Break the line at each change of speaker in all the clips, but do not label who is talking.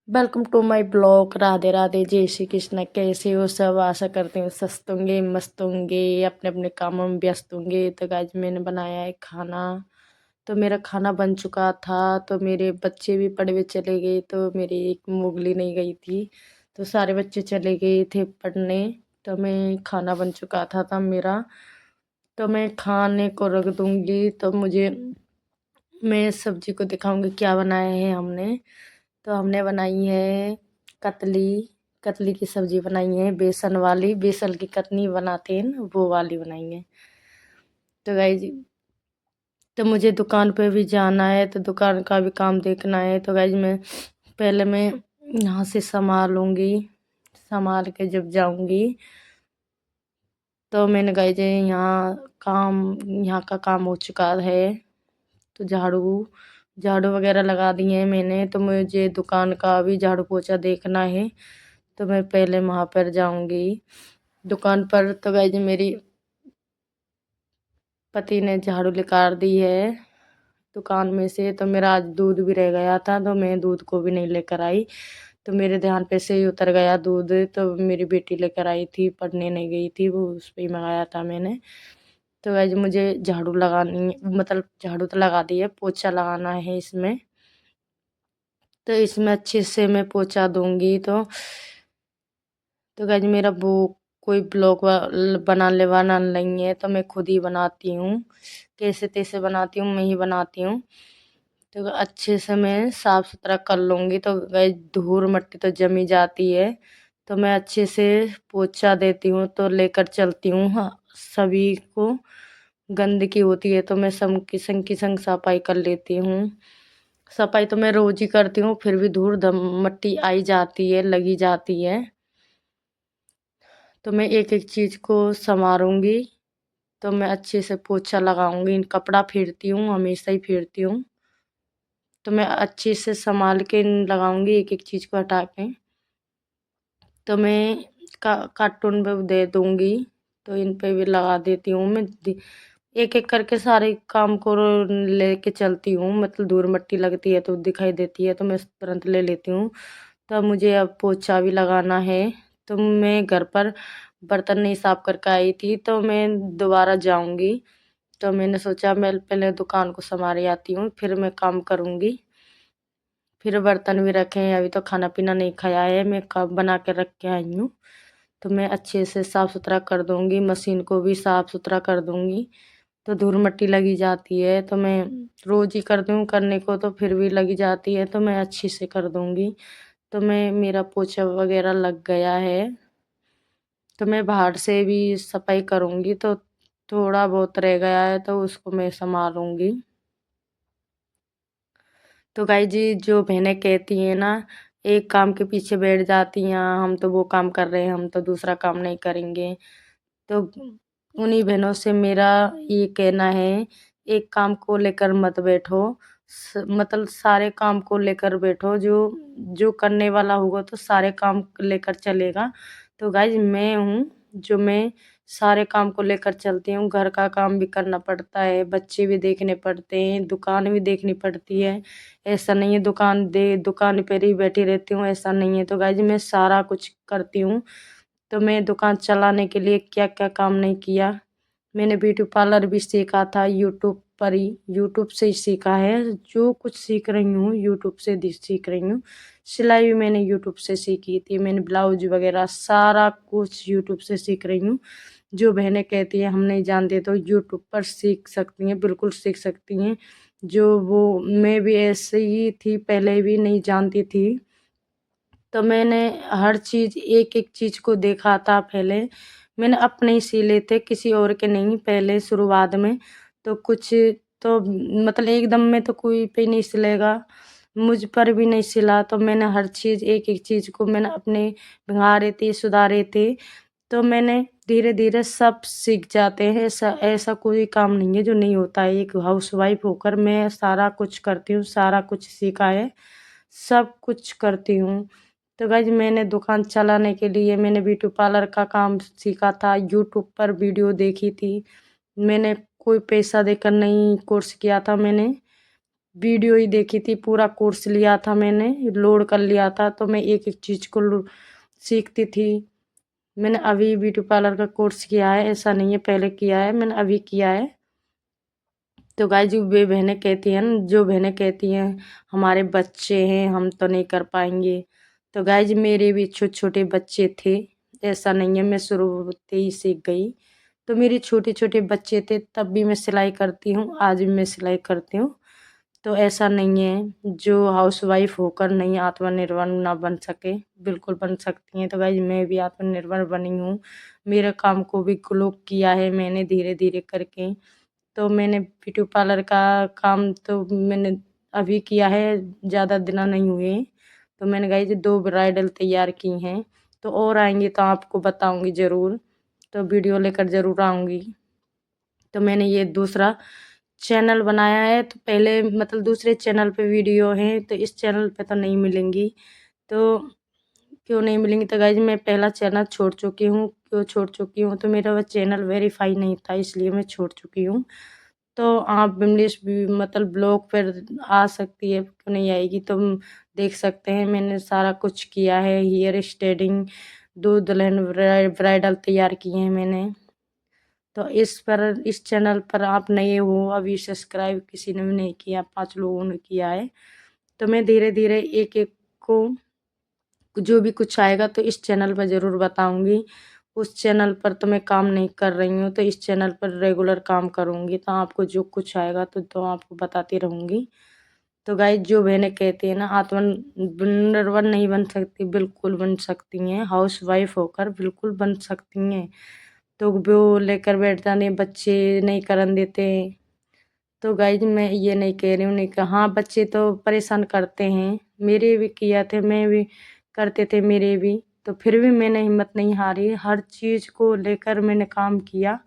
Welcome to my blog. Radhe Radhe, जय श्री कृष्ण। कैसे हो सब? आशा करती हूँ स्वस्थ होंगे, मस्त होंगे, अपने अपने कामों में व्यस्त होंगे। तो गाइज मैंने बनाया है खाना। तो मेरा खाना बन चुका था। तो मेरे बच्चे भी पढ़ने चले गए। तो मेरी एक मुगली नहीं गई थी। तो सारे बच्चे चले गए थे पढ़ने। तो मैं खाना बन चुका था तब मेरा। तो मैं खाने को रख दूँगी। तो मैं सब्जी को दिखाऊँगी क्या बनाया है हमने। तो हमने बनाई है कतली। कतली की सब्जी बनाई है, बेसन वाली, बेसन की कतनी बनाते हैं ना, वो वाली बनाई है। तो गाइज, तो मुझे दुकान पे भी जाना है, तो दुकान का भी काम देखना है। तो गाइज मैं यहाँ से संभालूंगी। संभाल के जब जाऊंगी तो मैंने गाइज यहाँ का काम हो चुका है। तो झाड़ू झाड़ू वगैरह लगा दिए हैं मैंने। तो मुझे दुकान का भी झाड़ू पोछा देखना है। तो मैं पहले वहाँ पर जाऊंगी दुकान पर। तो गाइज मेरी पति ने झाड़ू निकाल दी है दुकान में से। तो मेरा आज दूध भी रह गया था, तो मैं दूध को भी नहीं लेकर आई। तो मेरे ध्यान पे से ही उतर गया दूध। तो मेरी बेटी लेकर आई थी, पढ़ने नहीं गई थी, वो उस पर ही मंगाया था मैंने। तो गाइज मुझे झाड़ू लगानी, मतलब झाड़ू तो लगा दी है, पोछा लगाना है इसमें। तो इसमें अच्छे से मैं पोछा दूंगी। तो गाइज मेरा वो कोई ब्लॉग बनाने वाला नहीं है, तो मैं खुद ही बनाती हूँ। कैसे तैसे बनाती हूँ, मैं ही बनाती हूँ। तो अच्छे से मैं साफ़ सुथरा कर लूँगी। तो गाइज धूल मिट्टी तो जमी जाती है। तो मैं अच्छे से पोछा देती हूँ, तो लेकर चलती हूँ। हाँ, सभी को गंदगी होती है तो मैं सम की संग सफाई कर लेती हूँ। सफाई तो मैं रोज ही करती हूँ, फिर भी धूल मिट्टी आई जाती है, लगी जाती है। तो मैं एक एक चीज़ को संवारूंगी। तो मैं अच्छे से पोछा लगाऊंगी। कपड़ा फेरती हूँ, हमेशा ही फेरती हूँ। तो मैं अच्छे से संभाल के लगाऊंगी एक एक चीज़ को हटा के। तो मैं कार्टून पे दे दूंगी। तो इन पे भी लगा देती हूँ मैं। एक एक करके सारे काम को लेके चलती हूँ। मतलब धूल मिट्टी लगती है तो दिखाई देती है, तो मैं तुरंत ले लेती हूँ। तो मुझे अब पोछा भी लगाना है। तो मैं घर पर बर्तन नहीं साफ करके आई थी, तो मैं दोबारा जाऊंगी। तो मैंने सोचा मैं पहले दुकान को संभाल आती हूँ, फिर मैं काम करूँगी। फिर बर्तन भी रखे हैं, अभी तो खाना पीना नहीं खाया है, मैं कब बना के रख के आई हूँ। तो मैं अच्छे से साफ़ सुथरा कर दूँगी, मशीन को भी साफ़ सुथरा कर दूँगी। तो धूल मिट्टी लगी जाती है, तो मैं रोज़ ही करती हूँ करने को, तो फिर भी लगी जाती है, तो मैं अच्छे से कर दूँगी। तो मेरा पोछा वगैरह लग गया है। तो मैं बाहर से भी सफाई करूँगी। तो थोड़ा बहुत रह गया है, तो उसको मैं संभालूँगी। तो गाई जी, जो बहनें कहती हैं ना, एक काम के पीछे बैठ जाती हैं, हम तो वो काम कर रहे हैं, हम तो दूसरा काम नहीं करेंगे। तो उन्हीं बहनों से मेरा ये कहना है, एक काम को लेकर मत बैठो। मतलब सारे काम को लेकर बैठो। जो जो करने वाला होगा तो सारे काम लेकर चलेगा। तो गाइज मैं हूँ, जो मैं सारे काम को लेकर चलती हूँ। घर का काम भी करना पड़ता है, बच्चे भी देखने पड़ते हैं, दुकान भी देखनी पड़ती है। ऐसा नहीं है दुकान पर ही बैठी रहती हूँ, ऐसा नहीं है। तो गाइज मैं सारा कुछ करती हूँ। तो मैं दुकान चलाने के लिए क्या क्या काम नहीं किया। मैंने ब्यूटी पार्लर भी सीखा था यूट्यूब पर ही, यूट्यूब से ही सीखा है। जो कुछ सीख रही हूँ यूट्यूब से सीख रही हूँ। सिलाई भी मैंने यूट्यूब से सीखी थी। मैंने ब्लाउज वगैरह सारा कुछ यूट्यूब से सीख रही हूँ। जो बहनें कहती हैं हम नहीं जानते, तो यूट्यूब पर सीख सकती हैं, बिल्कुल सीख सकती हैं। जो वो मैं भी ऐसे ही थी, पहले भी नहीं जानती थी। तो मैंने हर चीज़ एक एक चीज़ को देखा था पहले। मैंने अपने ही सिले थे, किसी और के नहीं, पहले शुरुआत में। तो कुछ तो मतलब एकदम में तो कोई पे नहीं सिलेगा, मुझ पर भी नहीं सिला। तो मैंने हर चीज़ एक एक चीज़ को मैंने अपने भंगारे थे, सुधारे थे। तो मैंने धीरे धीरे सब सीख जाते हैं। ऐसा ऐसा कोई काम नहीं है जो नहीं होता है। एक हाउसवाइफ होकर मैं सारा कुछ करती हूँ, सारा कुछ सीखा है, सब कुछ करती हूँ। तो गाइज मैंने दुकान चलाने के लिए मैंने ब्यूटी पार्लर का काम सीखा था, यूट्यूब पर वीडियो देखी थी। मैंने कोई पैसा देकर नहीं कोर्स किया था मैंने। वीडियो ही देखी थी, पूरा कोर्स लिया था मैंने, लोड कर लिया था, तो मैं एक एक चीज़ को सीखती थी। मैंने अभी ब्यूटी पार्लर का कोर्स किया है, ऐसा नहीं है पहले किया है, मैंने अभी किया है। तो गाइस जो वे बहनें कहती हैं न, जो बहनें कहती हैं हमारे बच्चे हैं हम तो नहीं कर पाएंगे, तो गाइस मेरे भी छोटे छोटे बच्चे थे, ऐसा नहीं है मैं शुरू होते ही सीख गई। तो मेरे छोटे छोटे बच्चे थे तब भी मैं सिलाई करती हूँ, आज भी मैं सिलाई करती हूँ। तो ऐसा नहीं है जो हाउसवाइफ होकर नहीं आत्मनिर्भर ना बन सके, बिल्कुल बन सकती हैं। तो गाइस मैं भी आत्मनिर्भर बनी हूँ, मेरे काम को भी ग्रो किया है मैंने धीरे धीरे करके। तो मैंने ब्यूटी पार्लर का काम तो मैंने अभी किया है, ज़्यादा दिन नहीं हुए। तो मैंने गाइस 2 ब्राइडल तैयार की हैं, तो और आएँगी तो आपको बताऊँगी ज़रूर, तो वीडियो लेकर ज़रूर आऊँगी। तो मैंने ये दूसरा चैनल बनाया है, तो पहले मतलब दूसरे चैनल पे वीडियो हैं, तो इस चैनल पे तो नहीं मिलेंगी। तो क्यों नहीं मिलेंगी, तो गाइस मैं पहला चैनल छोड़ चुकी हूँ। क्यों छोड़ चुकी हूँ, तो मेरा वो चैनल वेरीफाई नहीं था, इसलिए मैं छोड़ चुकी हूँ। तो आप विमलेश भी मतलब ब्लॉग पर आ सकती है, क्यों नहीं आएगी, तो देख सकते हैं मैंने सारा कुछ किया है, हेयर स्ट्रेटिंग, 2 दुल्हन ब्राइडल तैयार किए हैं मैंने। तो इस चैनल पर आप नए हो, अभी सब्सक्राइब किसी ने भी नहीं किया, 5 लोगों ने किया है। तो मैं धीरे धीरे एक एक को जो भी कुछ आएगा तो इस चैनल पर ज़रूर बताऊंगी। उस चैनल पर तो मैं काम नहीं कर रही हूँ, तो इस चैनल पर रेगुलर काम करूँगी, तो आपको जो कुछ आएगा तो आपको बताती रहूँगी। तो गाइस जो बहनें कहती हैं ना आत्मनिर्भर नहीं बन सकती, बिल्कुल बन सकती हैं, हाउसवाइफ होकर बिल्कुल बन सकती हैं। तो वो लेकर बैठ जाने, बच्चे नहीं करन देते। तो गाइस मैं ये नहीं कह रही हूँ, नहीं कहा हाँ बच्चे तो परेशान करते हैं, मेरे भी किया थे, मैं भी करते थे मेरे भी, तो फिर भी मैंने हिम्मत नहीं हारी, हर चीज़ को लेकर मैंने काम किया।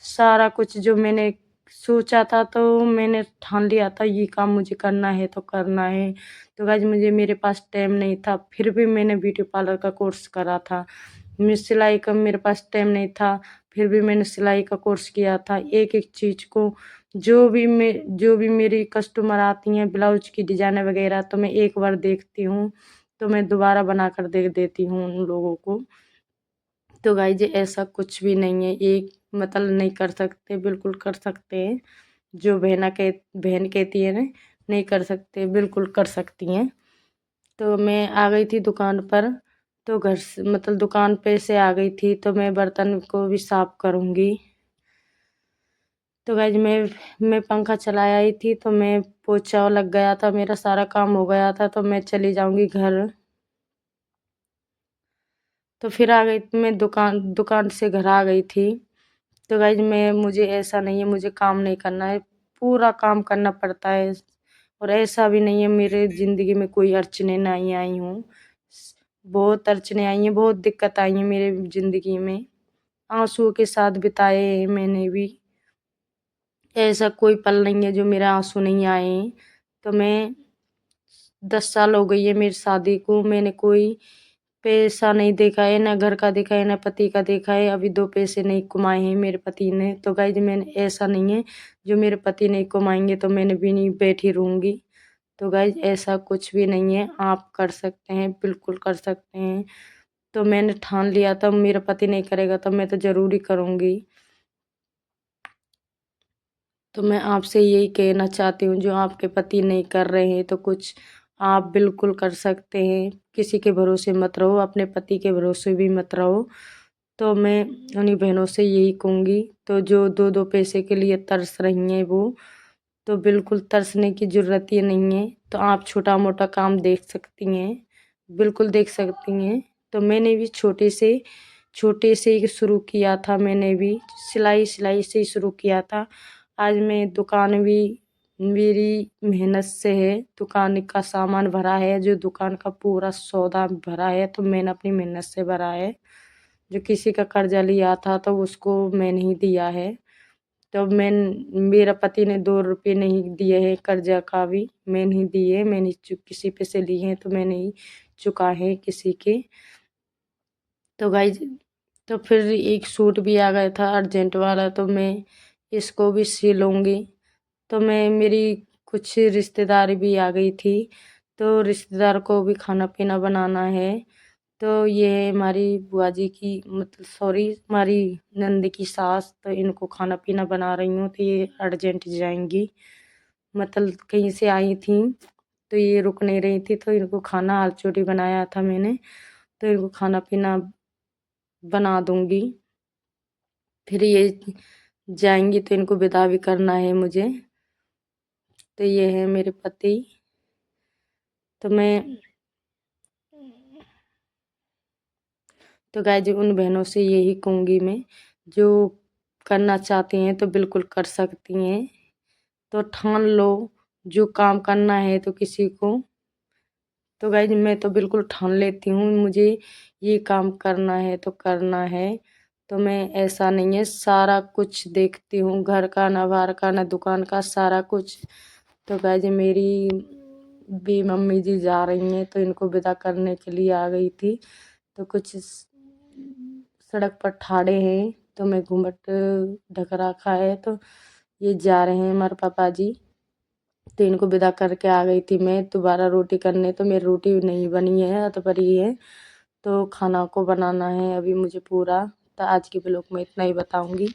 सारा कुछ जो मैंने सोचा था तो मैंने ठान लिया था ये काम मुझे करना है तो करना है। तो गाइस मुझे मेरे पास टाइम नहीं था, फिर भी मैंने ब्यूटी पार्लर का कोर्स करा था। मैं सिलाई का मेरे पास टाइम नहीं था, फिर भी मैंने सिलाई का कोर्स किया था। एक-एक चीज़ को जो भी मेरी कस्टमर आती हैं ब्लाउज की डिज़ाइन वगैरह, तो मैं एक बार देखती हूँ, तो मैं दोबारा बनाकर दे देती हूँ उन लोगों को। तो गाइस ऐसा कुछ भी नहीं है, एक मतलब नहीं कर सकते, बिल्कुल कर सकते हैं। जो बहन कहती है ना नहीं कर सकते, बिल्कुल कर सकती हैं। तो मैं आ गई थी दुकान पर, तो घर से मतलब दुकान पे से आ गई थी, तो मैं बर्तन को भी साफ करूँगी। तो गाइस मैं पंखा चला आई थी, तो मैं पोछा लग गया था, मेरा सारा काम हो गया था, तो मैं चली जाऊँगी घर। तो फिर आ गई मैं दुकान से घर आ गई थी। तो गाइस मुझे ऐसा नहीं है मुझे काम नहीं करना है, पूरा काम करना पड़ता है। और ऐसा भी नहीं है मेरे ज़िंदगी में कोई अड़चनें नहीं आई हों। बहुत अड़चनें आई हैं, बहुत दिक्कत आई हैं मेरे ज़िंदगी में। आँसुओं के साथ बिताए हैं मैंने भी। ऐसा कोई पल नहीं है जो मेरे आँसू नहीं आए हैं। तो मैं 10 साल हो गई है मेरी शादी को, मैंने कोई पैसा नहीं देखा है, ना घर का देखा है, ना पति का देखा है। अभी 2 पैसे नहीं कमाए हैं मेरे पति ने। तो गाइस मैंने ऐसा नहीं है जो मेरे पति नहीं कमाएँगे तो मैंने भी नहीं बैठी रहूँगी। तो गाइस ऐसा कुछ भी नहीं है, आप कर सकते हैं, बिल्कुल कर सकते हैं। तो मैंने ठान लिया था मेरा पति नहीं करेगा तो मैं तो ज़रूर ही करूँगी। तो मैं आपसे यही कहना चाहती हूँ जो आपके पति नहीं कर रहे हैं तो कुछ आप बिल्कुल कर सकते हैं। किसी के भरोसे मत रहो, अपने पति के भरोसे भी मत रहो। तो मैं उन्हीं बहनों से यही कहूँगी, तो जो 2-2 पैसे के लिए तरस रही हैं वो, तो बिल्कुल तरसने की ज़रूरत ही नहीं है। तो आप छोटा-मोटा काम देख सकती हैं, बिल्कुल देख सकती हैं। तो मैंने भी छोटे से ही शुरू किया था, मैंने भी सिलाई से ही शुरू किया था। आज मैं दुकान भी मेरी मेहनत से है, दुकान का सामान भरा है, जो दुकान का पूरा सौदा भरा है तो मैंने अपनी मेहनत से भरा है। जो किसी का कर्जा लिया था तो उसको मैंने ही दिया है। तो मेरा पति ने 2 रुपए नहीं दिए हैं कर्जा का भी, मैंने ही दिए, मैंने किसी पे से लिए हैं तो मैंने ही चुकाए हैं किसी के। तो गाइस तो फिर एक सूट भी आ गया था अर्जेंट वाला, तो मैं इसको भी सिलूँगी। तो मैं मेरी कुछ रिश्तेदार भी आ गई थी, तो रिश्तेदार को भी खाना पीना बनाना है। तो ये है हमारी बुआ जी की, मतलब सॉरी, हमारी नंद की सास, तो इनको खाना पीना बना रही हूँ। तो ये अर्जेंट जाएंगी, मतलब कहीं से आई थी, तो ये रुक नहीं रही थी, तो इनको खाना आलू चोटी बनाया था मैंने, तो इनको खाना पीना बना दूंगी। फिर ये जाएंगी तो इनको विदा भी करना है मुझे। तो ये है मेरे पति। तो गाइज उन बहनों से यही कहूँगी मैं, जो करना चाहती हैं तो बिल्कुल कर सकती हैं। तो ठान लो, जो काम करना है तो किसी को। तो गाइज मैं तो बिल्कुल ठान लेती हूँ, मुझे ये काम करना है तो करना है। तो मैं, ऐसा नहीं है, सारा कुछ देखती हूँ, घर का, ना बाहर का, ना दुकान का, सारा कुछ। तो गाइज मेरी भी मम्मी जी जा रही हैं, तो इनको विदा करने के लिए आ गई थी। तो कुछ सड़क पर ठाड़े हैं, तो मैं घूंघट ढक रखा है, तो ये जा रहे हैं हमारे पापा जी। तो इनको विदा करके आ गई थी मैं दोबारा रोटी करने। तो मेरी रोटी नहीं बनी है, अधपरी है, तो खाना को बनाना है अभी मुझे पूरा। तो आज की ब्लॉग में इतना ही बताऊंगी।